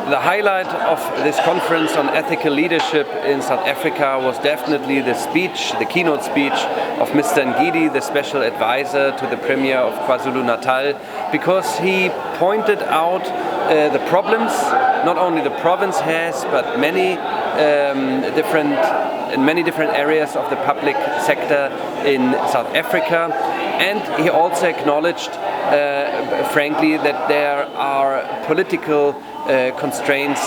The highlight of this conference on ethical leadership in South Africa was definitely the speech, the keynote speech of Mr. Ngidi, the special advisor to the Premier of KwaZulu-Natal, because he pointed out the problems not only the province has, but many different areas of the public sector in South Africa. And he also acknowledged, frankly, that there are political constraints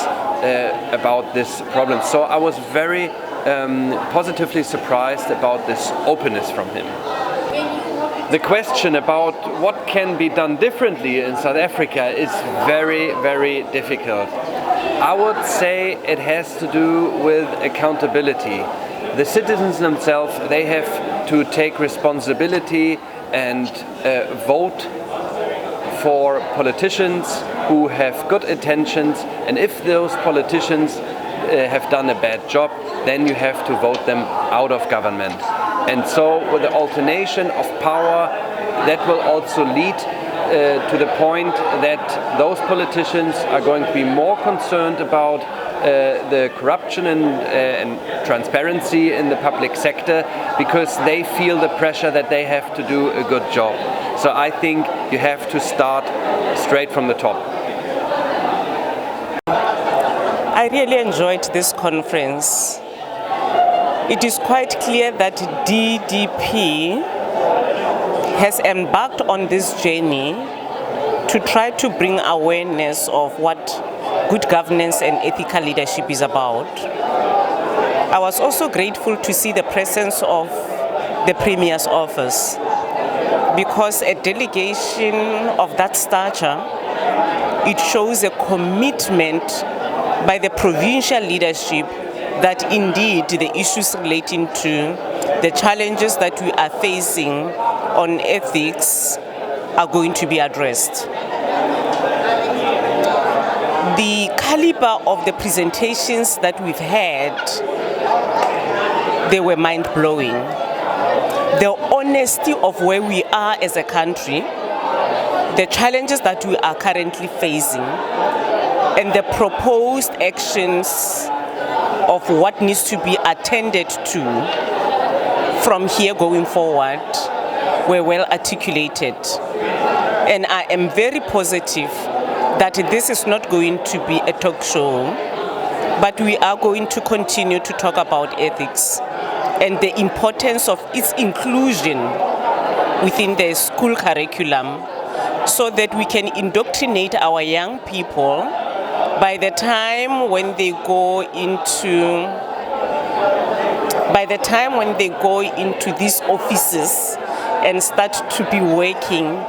about this problem. So I was very positively surprised about this openness from him. The question about what can be done differently in South Africa is very, very difficult. I would say it has to do with accountability. The citizens themselves, they have to take responsibility and vote for politicians who have good intentions, and if those politicians have done a bad job, then you have to vote them out of government. And so with the alternation of power, that will also lead to the point that those politicians are going to be more concerned about the corruption and transparency in the public sector, because they feel the pressure that they have to do a good job. So I think you have to start straight from the top. I really enjoyed this conference. It is quite clear that DDP has embarked on this journey to try to bring awareness of what good governance and ethical leadership is about. I was also grateful to see the presence of the Premier's office, because a delegation of that stature, it shows a commitment by the provincial leadership that indeed the issues relating to the challenges that we are facing on ethics are going to be addressed. The caliber of the presentations that we've had, they were mind-blowing. The honesty of where we are as a country, the challenges that we are currently facing, and the proposed actions of what needs to be attended to from here going forward were well articulated. And I am very positive that this is not going to be a talk show, but we are going to continue to talk about ethics and the importance of its inclusion within the school curriculum, so that we can indoctrinate our young people by the time when they go into these offices and start to be working,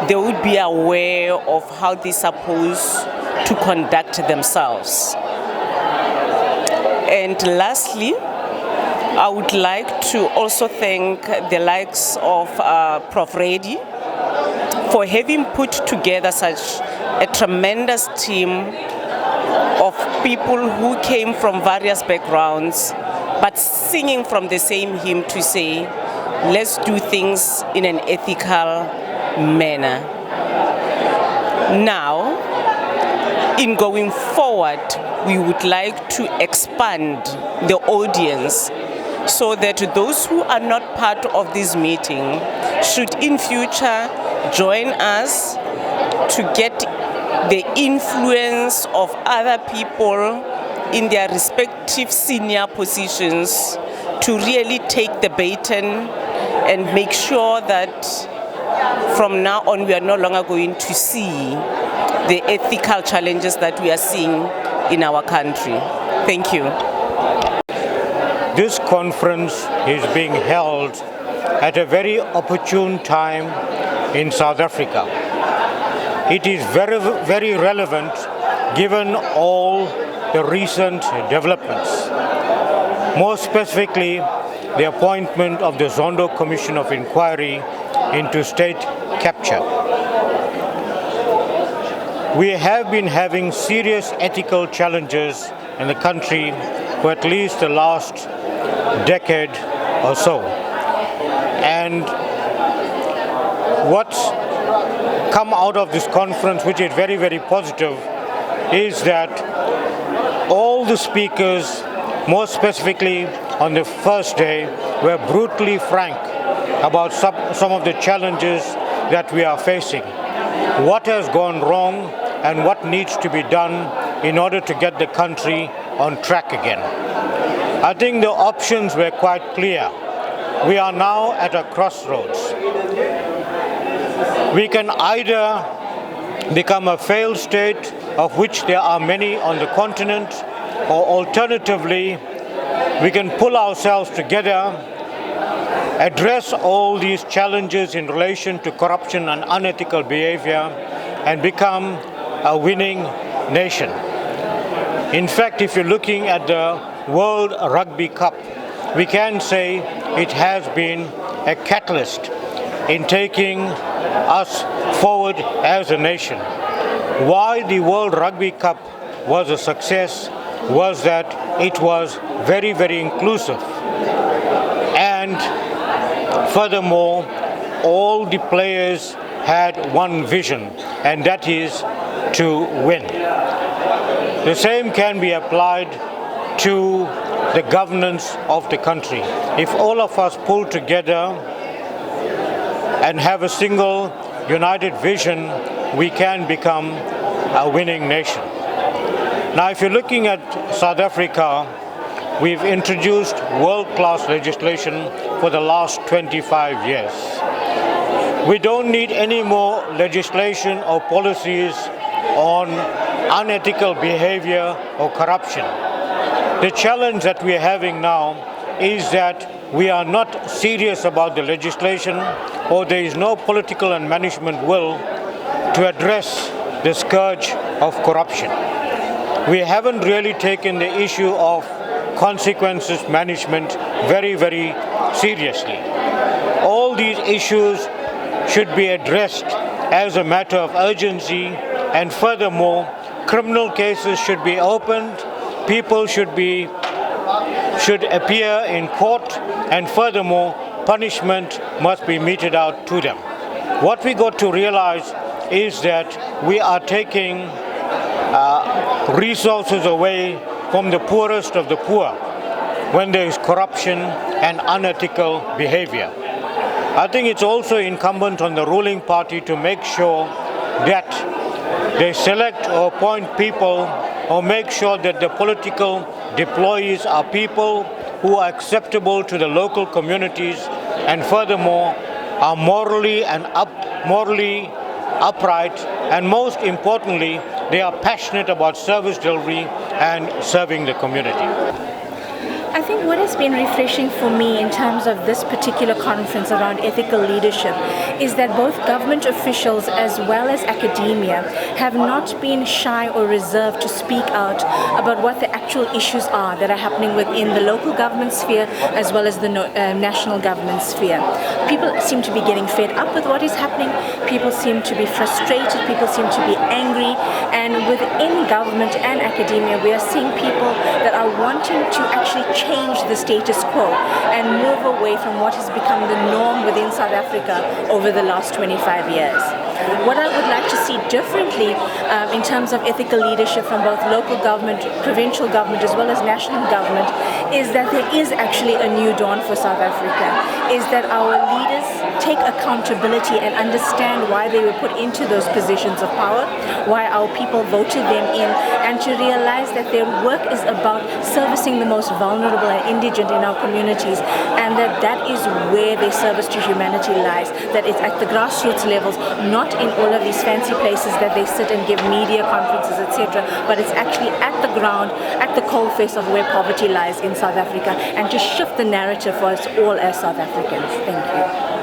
they would be aware of how they're supposed to conduct themselves. And lastly, I would like to also thank the likes of Prof. Reddy for having put together such a tremendous team of people who came from various backgrounds, but singing from the same hymn to say, let's do things in an ethical manner. Now, in going forward, we would like to expand the audience so that those who are not part of this meeting should in future join us to get the influence of other people in their respective senior positions to really take the baton and make sure that from now on we are no longer going to see the ethical challenges that we are seeing in our country. Thank you. This conference is being held at a very opportune time in South Africa. It is very, very relevant given all the recent developments. More specifically, the appointment of the Zondo Commission of Inquiry into state capture. We have been having serious ethical challenges in the country for at least the last decade or so. And what come out of this conference, which is very, very positive, is that all the speakers, more specifically on the first day, were brutally frank about some of the challenges that we are facing. What has gone wrong and what needs to be done in order to get the country on track again. I think the options were quite clear. We are now at a crossroads. We can either become a failed state, of which there are many on the continent, or alternatively, we can pull ourselves together, address all these challenges in relation to corruption and unethical behavior, and become a winning nation. In fact, if you're looking at the World Rugby Cup, we can say it has been a catalyst in taking us forward as a nation. Why the World Rugby Cup was a success was that it was very, very inclusive. And furthermore, all the players had one vision, and that is to win. The same can be applied to the governance of the country. If all of us pull together and have a single united vision, we can become a winning nation. Now, if you're looking at South Africa, we've introduced world-class legislation for the last 25 years. We don't need any more legislation or policies on unethical behavior or corruption. The challenge that we are having now is that we are not serious about the legislation, or there is no political and management will to address the scourge of corruption. We haven't really taken the issue of consequences management very, very seriously. All these issues should be addressed as a matter of urgency, and furthermore, criminal cases should be opened, people should appear in court, and furthermore, punishment must be meted out to them. What we got to realize is that we are taking resources away from the poorest of the poor when there is corruption and unethical behavior. I think it's also incumbent on the ruling party to make sure that they select or appoint people, or make sure that the political deployees are people who are acceptable to the local communities, and furthermore are morally upright, and most importantly, they are passionate about service delivery and serving the community. I think what has been refreshing for me in terms of this particular conference around ethical leadership is that both government officials as well as academia have not been shy or reserved to speak out about what the actual issues are that are happening within the local government sphere as well as the national government sphere. People seem to be getting fed up with what is happening, people seem to be frustrated, people seem to be angry, and within government and academia we are seeing people that are wanting to actually change the status quo and move away from what has become the norm within South Africa over the last 25 years. What I would like to see differently in terms of ethical leadership from both local government, provincial government as well as national government is that there is actually a new dawn for South Africa, is that our leaders take accountability and understand why they were put into those positions of power, why our people voted them in, and to realize that their work is about servicing the most vulnerable and indigent in our communities, and that is where their service to humanity lies, that it's at the grassroots levels, not in all of these fancy places that they sit and give media conferences, etc., but it's actually at the ground, at the coalface of where poverty lies in South Africa, and to shift the narrative for us all as South Africans. Thank you.